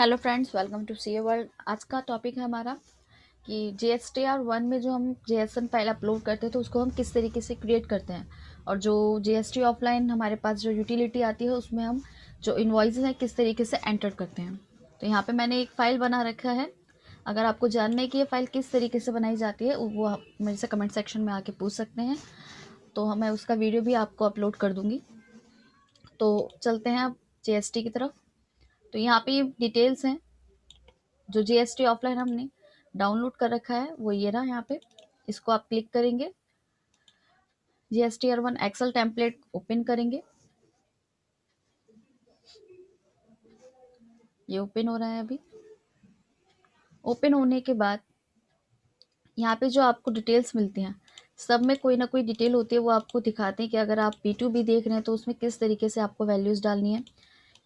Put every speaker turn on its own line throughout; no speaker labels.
Hello friends, welcome to C A world. आज का topic है हमारा कि GSTR 1 में जो हम JSON फाइल अपलोड करते हैं तो उसको हम किस तरीके से क्रिएट करते हैं, और जो GST ऑफलाइन हमारे पास जो यूटिलिटी आती है उसमें हम जो इन्वॉइसेस हैं किस तरीके से एंटर करते हैं। तो यहाँ पे मैंने एक फ़ाइल बना रखा है। अगर आपको जानना है कि ये फ़ाइल किस तरीके से बनाई जाती है वो आप मेरे से कमेंट सेक्शन में आके पूछ सकते हैं, तो मैं उसका वीडियो भी आपको अपलोड कर दूँगी। तो चलते हैं अब GST की तरफ। तो यहाँ पे ये डिटेल्स हैं जो GST ऑफलाइन हमने डाउनलोड कर रखा है, वो ये रहा यहाँ पे। इसको आप क्लिक करेंगे, GSTR 1 एक्सेल टेम्पलेट ओपन करेंगे। ये ओपन हो रहा है अभी। ओपन होने के बाद यहाँ पे जो आपको डिटेल्स मिलती हैं, सब में कोई ना कोई डिटेल होती है, वो आपको दिखाते हैं कि अगर आप B2B देख रहे हैं तो उसमें किस तरीके से आपको वैल्यूज़ डालनी है,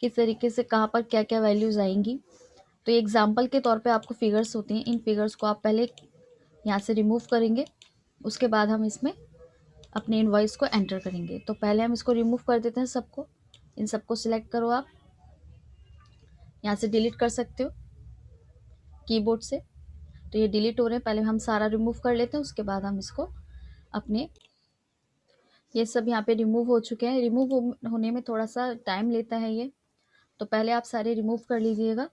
किस तरीके से कहाँ पर क्या क्या वैल्यूज़ आएंगी। तो एग्जाम्पल के तौर पे आपको फिगर्स होती हैं, इन फिगर्स को आप पहले यहाँ से रिमूव करेंगे, उसके बाद हम इसमें अपने इनवॉइस को एंटर करेंगे। तो पहले हम इसको रिमूव कर देते हैं सबको। इन सबको सिलेक्ट करो, आप यहाँ से डिलीट कर सकते हो कीबोर्ड से। तो ये डिलीट हो रहे हैं, पहले हम सारा रिमूव कर लेते हैं, उसके बाद हम इसको अपने ये सब यहाँ पे रिमूव हो चुके हैं। रिमूव होने में थोड़ा सा टाइम लेता है ये, तो पहले आप सारे रिमूव कर लीजिएगा।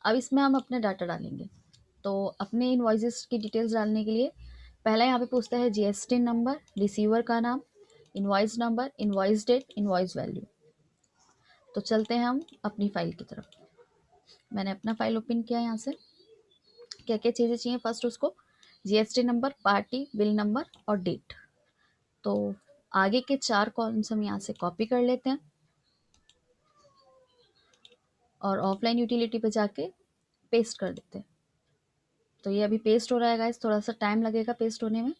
अब इसमें हम अपने डाटा डालेंगे। तो अपने इनवॉइसेस की डिटेल्स डालने के लिए पहला यहाँ पे पूछता है GST नंबर, रिसीवर का नाम, invoice number, invoice date, invoice value. तो चलते हैं हम अपनी फ़ाइल की तरफ। मैंने अपना फ़ाइल ओपन किया। यहाँ से क्या क्या चीज़ें चाहिए, फर्स्ट उसको GST number, party, bill number और डेट। तो आगे के 4 कॉलम्स हम यहाँ से कॉपी कर लेते हैं और ऑफलाइन यूटिलिटी पे जाके पेस्ट कर देते हैं। तो ये अभी पेस्ट हो रहा है गाइस, थोड़ा सा टाइम लगेगा पेस्ट होने में।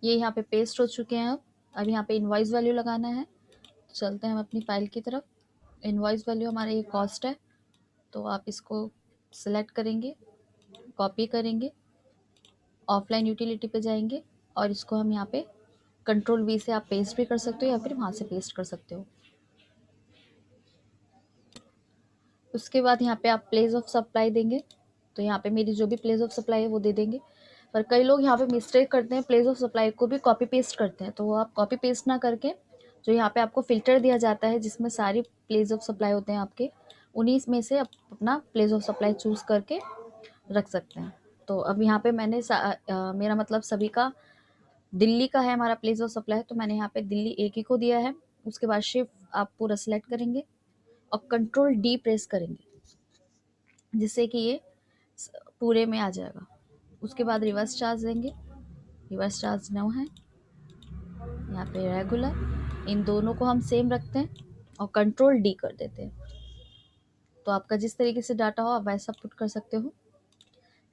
ये यहाँ पे पेस्ट हो चुके हैं। अब यहाँ पे इनवॉइस वैल्यू लगाना है। चलते हैं हम अपनी फ़ाइल की तरफ। इनवॉइस वैल्यू हमारा ये कॉस्ट है, तो आप इसको सिलेक्ट करेंगे, कॉपी करेंगे, ऑफलाइन यूटिलिटी पे जाएंगे और इसको हम यहाँ पे Ctrl+V से आप पेस्ट भी कर सकते हो या फिर वहाँ से पेस्ट कर सकते हो। उसके बाद यहाँ पे आप प्लेस ऑफ सप्लाई देंगे। तो यहाँ पे मेरी जो भी प्लेस ऑफ सप्लाई है वो दे देंगे। पर कई लोग यहाँ पे मिस्टेक करते हैं, प्लेस ऑफ सप्लाई को भी कॉपी पेस्ट करते हैं। तो वो आप कॉपी पेस्ट ना करके जो यहाँ पे आपको फ़िल्टर दिया जाता है जिसमें सारी प्लेस ऑफ सप्लाई होते हैं आपके, उन्हीं में से आप अपना प्लेस ऑफ सप्लाई चूज़ करके रख सकते हैं। तो अब यहाँ पे मैंने मेरा मतलब सभी का दिल्ली का है हमारा प्लेस ऑफ सप्लाई, तो मैंने यहाँ पे दिल्ली एक ही को दिया है। उसके बाद शिफ्ट आप पूरा सेलेक्ट करेंगे और Ctrl+D प्रेस करेंगे जिससे कि ये पूरे में आ जाएगा। उसके बाद रिवर्स चार्ज देंगे। रिवर्स चार्ज 9 है। यहाँ पे रेगुलर, इन दोनों को हम सेम रखते हैं और Ctrl+D कर देते हैं। तो आपका जिस तरीके से डाटा हो आप वैसा पुट कर सकते हो।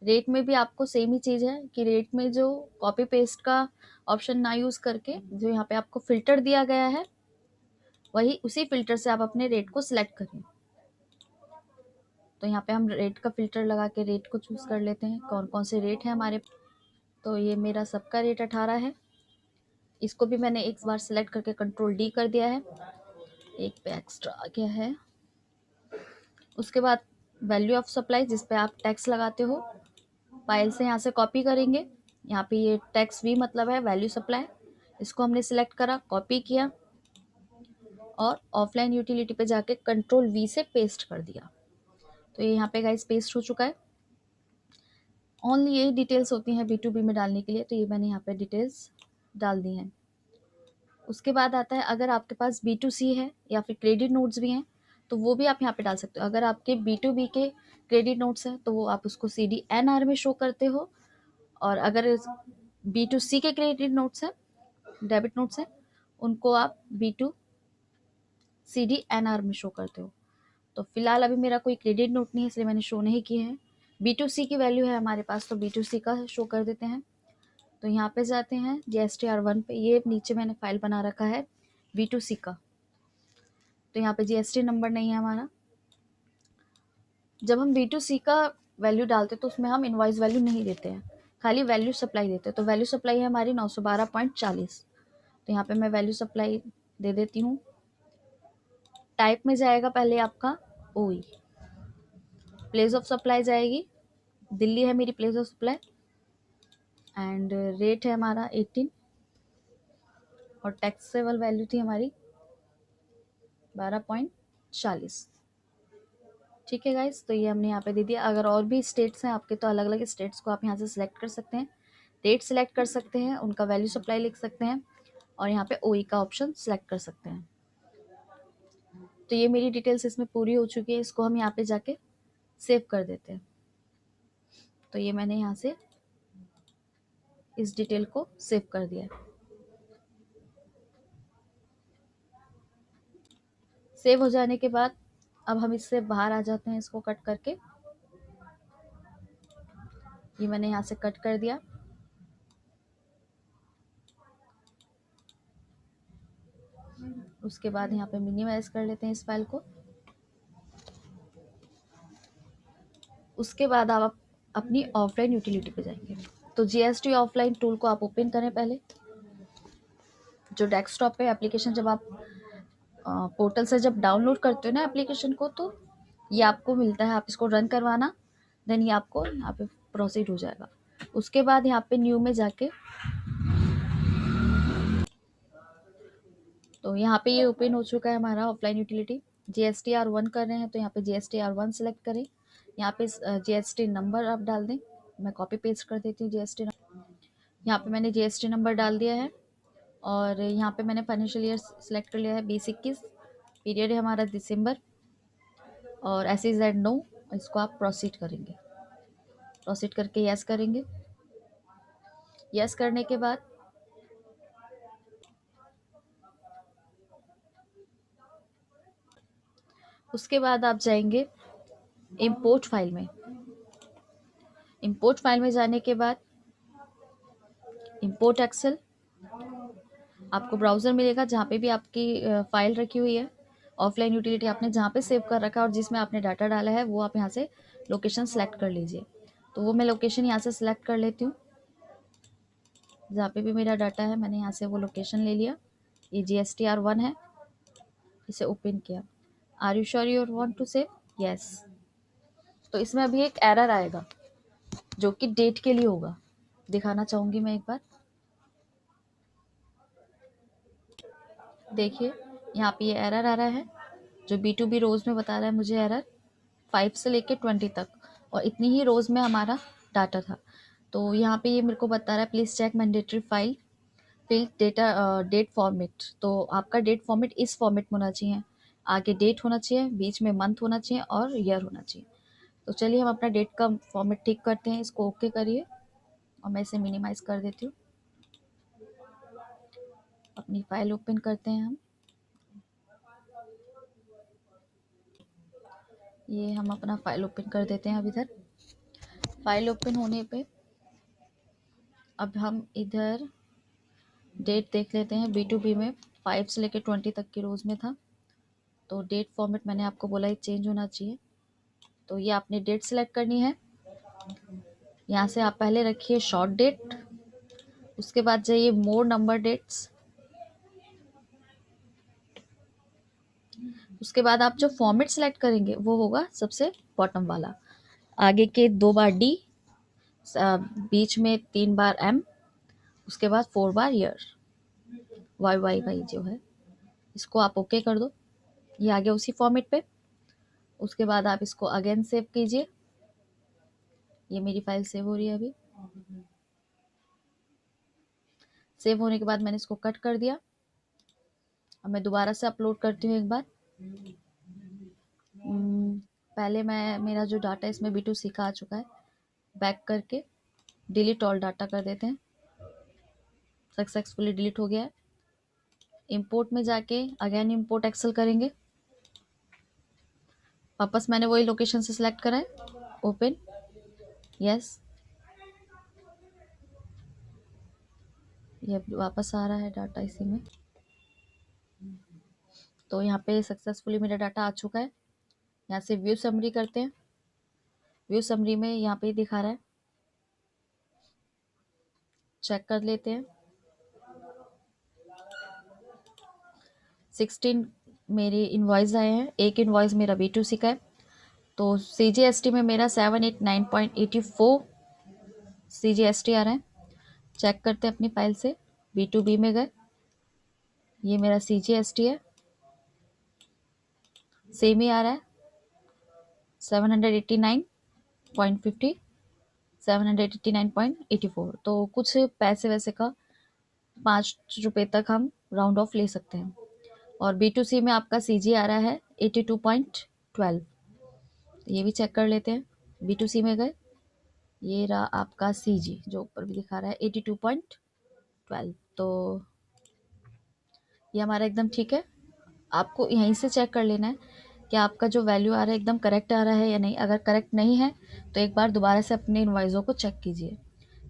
रेट में भी आपको सेम ही चीज़ है कि रेट में जो कॉपी पेस्ट का ऑप्शन ना यूज़ करके जो यहाँ पे आपको फ़िल्टर दिया गया है, वही उसी फ़िल्टर से आप अपने रेट को सिलेक्ट करें। तो यहाँ पे हम रेट का फ़िल्टर लगा के रेट को चूज़ कर लेते हैं, कौन कौन से रेट है हमारे। तो ये मेरा सबका रेट 18 है। इसको भी मैंने एक बार सेलेक्ट करके Ctrl+D कर दिया है, एक पे एक्स्ट्रा आ गया है। उसके बाद वैल्यू ऑफ सप्लाई जिस पे आप टैक्स लगाते हो, फाइल से यहाँ से कॉपी करेंगे। यहाँ पे ये टैक्स भी मतलब है वैल्यू सप्लाई, इसको हमने सिलेक्ट करा, कॉपी किया और ऑफलाइन यूटिलिटी पे जाके Ctrl+V से पेस्ट कर दिया। तो ये यहाँ पे गाइस पेस्ट हो चुका है। ओनली यही डिटेल्स होती हैं B2B में डालने के लिए, तो ये मैंने यहाँ पे डिटेल्स डाल दी हैं। उसके बाद आता है अगर आपके पास B2C है या फिर क्रेडिट नोट्स भी हैं तो वो भी आप यहाँ पे डाल सकते हो। अगर आपके B2B के क्रेडिट नोट्स हैं तो वो आप उसको CDNR में शो करते हो, और अगर B2C के क्रेडिट नोट्स हैं, डेबिट नोट्स हैं, उनको आप B2CDNR में शो करते हो। तो फिलहाल अभी मेरा कोई क्रेडिट नोट नहीं है इसलिए मैंने शो नहीं किए हैं। B2C की वैल्यू है हमारे पास तो B2C का शो कर देते हैं। तो यहाँ पे जाते हैं GSTR 1 पे। ये नीचे मैंने फाइल बना रखा है B2C का। तो यहाँ पे GST नंबर नहीं है हमारा। जब हम B2C का वैल्यू डालते हैं तो उसमें हम इनवॉइस वैल्यू नहीं देते हैं, खाली वैल्यू सप्लाई देते हैं। तो वैल्यू सप्लाई है हमारी 912.40। तो यहाँ पे मैं वैल्यू सप्लाई दे देती हूँ। टाइप में जाएगा पहले आपका OE, प्लेस ऑफ सप्लाई जाएगी, दिल्ली है मेरी place of supply, and rate है हमारा 18 और टैक्सेबल वैल्यू थी हमारी 12.40। ठीक है गाइस, तो ये हमने यहाँ पे दे दिया। अगर और भी स्टेट्स हैं आपके तो अलग अलग स्टेट्स को आप यहाँ से सिलेक्ट कर सकते हैं, डेट सिलेक्ट कर सकते हैं, उनका वैल्यू सप्लाई लिख सकते हैं और यहाँ पे ओई का ऑप्शन सिलेक्ट कर सकते हैं। तो ये मेरी डिटेल्स इसमें पूरी हो चुकी है, इसको हम यहाँ पे जाके सेव कर देते हैं। तो ये मैंने यहाँ से इस डिटेल को सेव कर दिया है। सेव हो जाने के बाद अब हम इससे बाहर आ जाते हैं, इसको कट करके। ये मैंने यहाँ से कट कर दिया। उसके बाद यहाँ पे मिनिमाइज कर लेते हैं इस फाइल को। उसके बाद आप अपनी ऑफलाइन यूटिलिटी पे जाएंगे। तो जीएसटी ऑफलाइन टूल को आप ओपन करें पहले। जो डेस्कटॉप पे एप्लीकेशन जब आप पोर्टल से जब डाउनलोड करते हो ना एप्लीकेशन को, तो ये आपको मिलता है, आप इसको रन करवाना, देन ये आपको यहाँ पे प्रोसीड हो जाएगा। उसके बाद यहाँ पे न्यू में जाके तो यहाँ पे ये ओपन हो चुका है हमारा ऑफलाइन यूटिलिटी। GSTR1 कर रहे हैं तो यहाँ पे GSTR1 सेलेक्ट करें। यहाँ पे GST नंबर आप डाल दें। मैं कॉपी पेस्ट कर देती हूँ GST नंबर। यहाँ पे मैंने GST नंबर डाल दिया है और यहाँ पे मैंने फाइनेंशियल ईयर सेलेक्ट कर लिया है 2021। पीरियड है हमारा दिसंबर और SEZ नो, इसको आप प्रोसीड करेंगे। प्रोसीड करके यस करेंगे। यस करने के बाद उसके बाद आप जाएंगे इंपोर्ट फाइल में। इंपोर्ट फाइल में जाने के बाद इंपोर्ट एक्सेल आपको ब्राउज़र मिलेगा, जहाँ पे भी आपकी फाइल रखी हुई है, ऑफलाइन यूटिलिटी आपने जहाँ पे सेव कर रखा है और जिसमें आपने डाटा डाला है, वो आप यहाँ से लोकेशन सेलेक्ट कर लीजिए। तो वो मैं लोकेशन यहाँ से सिलेक्ट कर लेती हूँ। जहाँ पे भी मेरा डाटा है मैंने यहाँ से वो लोकेशन ले लिया। ये GSTR1 है, इसे ओपन किया। Are you sure you want to save? Yes. तो इसमें अभी एक एरर आएगा जो कि डेट के लिए होगा, दिखाना चाहूँगी मैं एक बार। देखिए यहाँ पे ये एरर आ रहा है, जो B2B रोज़ में बता रहा है मुझे एरर 5 से लेके 20 तक, और इतनी ही रोज़ में हमारा डाटा था। तो यहाँ पे ये मेरे को बता रहा है please check mandatory file fill data date format. तो आपका डेट फॉर्मेट इस फॉर्मेट में होना चाहिए, आगे डेट होना चाहिए, बीच में मंथ होना चाहिए और ईयर होना चाहिए। तो चलिए हम अपना डेट का फॉर्मेट ठीक करते हैं, इसको ओके करिए और मैं इसे मिनिमाइज कर देती हूँ। अपनी फाइल ओपन करते हैं हम। ये हम अपना फाइल ओपन कर देते हैं। अब इधर फाइल ओपन होने पे अब हम इधर डेट देख लेते हैं। B2B में 5 से लेकर 20 तक की रोज़ में था, तो डेट फॉर्मेट मैंने आपको बोला ही चेंज होना चाहिए। तो ये आपने डेट सेलेक्ट करनी है। यहाँ से आप पहले रखिए शॉर्ट डेट, उसके बाद जाइए मोर नंबर डेट्स। उसके बाद आप जो फॉर्मेट सेलेक्ट करेंगे वो होगा सबसे बॉटम वाला, आगे के 2 बार D, बीच में 3 बार M, उसके बाद 4 बार ईयर, YYY जो है, इसको आप ओके कर दो। ये आ गया उसी फॉर्मेट पे। उसके बाद आप इसको अगेन सेव कीजिए। ये मेरी फाइल सेव हो रही है अभी। सेव होने के बाद मैंने इसको कट कर दिया। अब मैं दोबारा से अपलोड करती हूँ एक बार। पहले मैं मेरा जो डाटा है इसमें B2C का आ चुका है, बैक करके डिलीट ऑल डाटा कर देते हैं। सक्सेसफुली डिलीट हो गया है। इंपोर्ट में जाके अगेन इंपोर्ट एक्सेल करेंगे। वापस मैंने वही लोकेशन से सिलेक्ट करा है, ओपन, यस। ये वापस आ रहा है डाटा इसी में। तो यहाँ पे सक्सेसफुली मेरा डाटा आ चुका है। यहाँ से व्यू समरी करते हैं। व्यू समरी में यहाँ पे दिखा रहा है, चेक कर लेते हैं। 16 मेरे इनवॉइस आए हैं। एक इनवॉइस मेरा B2C का है, तो CGST में मेरा 789.84 CGST आ रहा है। चेक करते हैं अपनी फाइल से, B2B में गए, ये मेरा CGST है, सेम ही आ रहा है 789.50, 789.84। तो कुछ पैसे वैसे का 5 रुपये तक हम राउंड ऑफ ले सकते हैं। और B2C में आपका CG आ रहा है 82.12, ये भी चेक कर लेते हैं। B2C में गए, ये रहा आपका CG जो ऊपर भी दिखा रहा है 82.12। तो ये हमारा एकदम ठीक है। आपको यहीं से चेक कर लेना है कि आपका जो वैल्यू आ रहा है एकदम करेक्ट आ रहा है या नहीं। अगर करेक्ट नहीं है तो एक बार दोबारा से अपने इनवॉइसों को चेक कीजिए।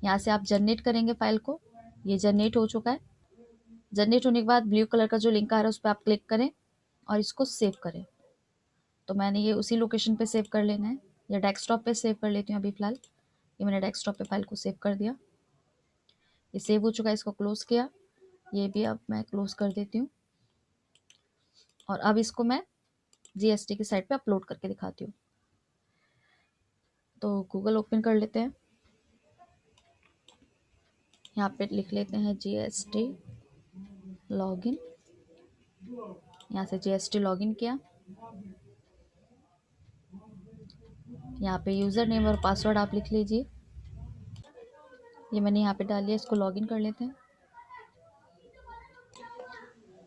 यहाँ से आप जनरेट करेंगे फाइल को, ये जनरेट हो चुका है। जनरेट होने के बाद ब्लू कलर का जो लिंक आ रहा है उस पर आप क्लिक करें और इसको सेव करें। तो मैंने ये उसी लोकेशन पे सेव कर लेना है, या डेस्कटॉप पे सेव कर लेती हूँ अभी फ़िलहाल। ये मैंने डेस्कटॉप पे फाइल को सेव कर दिया, ये सेव हो चुका है, इसको क्लोज़ किया। ये भी अब मैं क्लोज़ कर देती हूँ और अब इसको मैं GST की साइट पे अपलोड करके दिखाती हूँ। तो गूगल ओपन कर लेते हैं, यहाँ पे लिख लेते हैं GST लॉगिन। यहाँ से GST लॉगिन किया, यहाँ पे यूज़र नेम और पासवर्ड आप लिख लीजिए। ये मैंने यहाँ पे डाल लिया, इसको लॉगिन कर लेते हैं।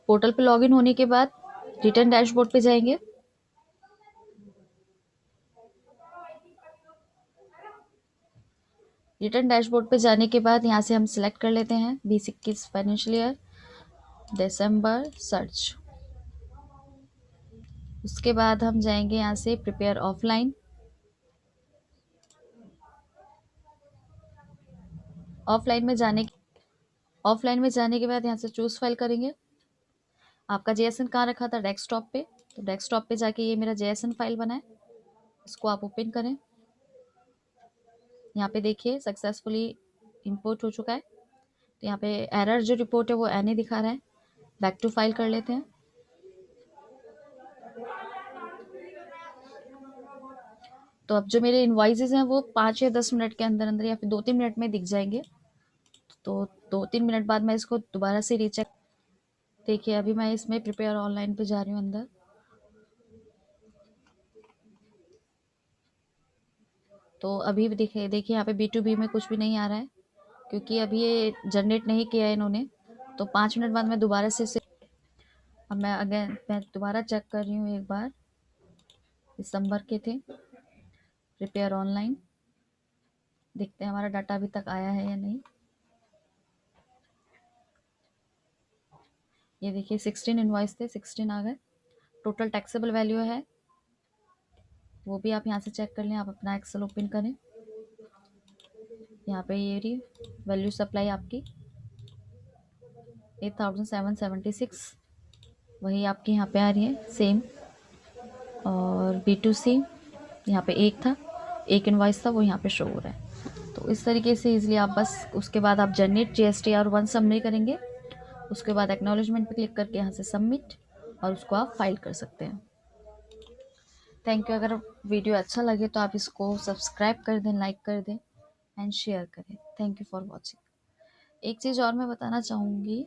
पोर्टल पे लॉगिन होने के बाद रिटर्न डैशबोर्ड पे जाएंगे। रिटर्न डैशबोर्ड पे जाने के बाद यहाँ से हम सिलेक्ट कर लेते हैं 2021 फाइनेंशियल ईयर दिसंबर सर्च। उसके बाद हम जाएंगे यहाँ से प्रिपेयर ऑफलाइन। ऑफलाइन में जाने के बाद यहाँ से चूज फाइल करेंगे। आपका JSN कहाँ रखा था? डेस्कटॉप पे। तो डेस्कटॉप पे जाके ये मेरा JSN फाइल बना है, इसको आप ओपन करें। यहाँ पे देखिए सक्सेसफुली इंपोर्ट हो चुका है। तो यहाँ पे एरर जो रिपोर्ट है वो NA दिखा रहा है। बैक टू फाइल कर लेते हैं। तो अब जो मेरे इनवॉइसेस हैं वो 5 या 10 मिनट के अंदर अंदर या फिर 2-3 मिनट में दिख जाएंगे। तो 2-3 मिनट बाद मैं इसको दोबारा से रीचेक। देखिए अभी मैं इसमें प्रिपेयर ऑनलाइन पे जा रही हूँ अंदर। तो अभी भी देखिए यहाँ पे B2B में कुछ भी नहीं आ रहा है, क्योंकि अभी ये जनरेट नहीं किया है इन्होंने। तो 5 मिनट बाद मैं दोबारा से अब मैं दोबारा चेक कर रही हूँ एक बार। दिसंबर के थे, प्रिपेयर ऑनलाइन। देखते हैं हमारा डाटा अभी तक आया है या नहीं। ये देखिए 16 इनवॉइस थे, 16 आ गए। टोटल टैक्सेबल वैल्यू है वो भी आप यहाँ से चेक कर लें। आप अपना एक्सेल ओपन करें, यहाँ पे ये रही वैल्यू सप्लाई आपकी 8776, वही आपकी यहाँ पे आ रही है सेम। और B2C यहाँ पे एक इनवॉइस था, वो यहाँ पे शो हो रहा है। तो इस तरीके से इजीली आप बस उसके बाद आप जनरेट GSTR 1 सबमिट करेंगे। उसके बाद एक्नॉलेजमेंट पे क्लिक करके यहाँ से सबमिट, और उसको आप फाइल कर सकते हैं। Thank you. अगर वीडियो अच्छा लगे तो आप इसको सब्सक्राइब कर दें, लाइक कर दें एंड शेयर करें। Thank you for watching. एक चीज़ और मैं बताना चाहूँगी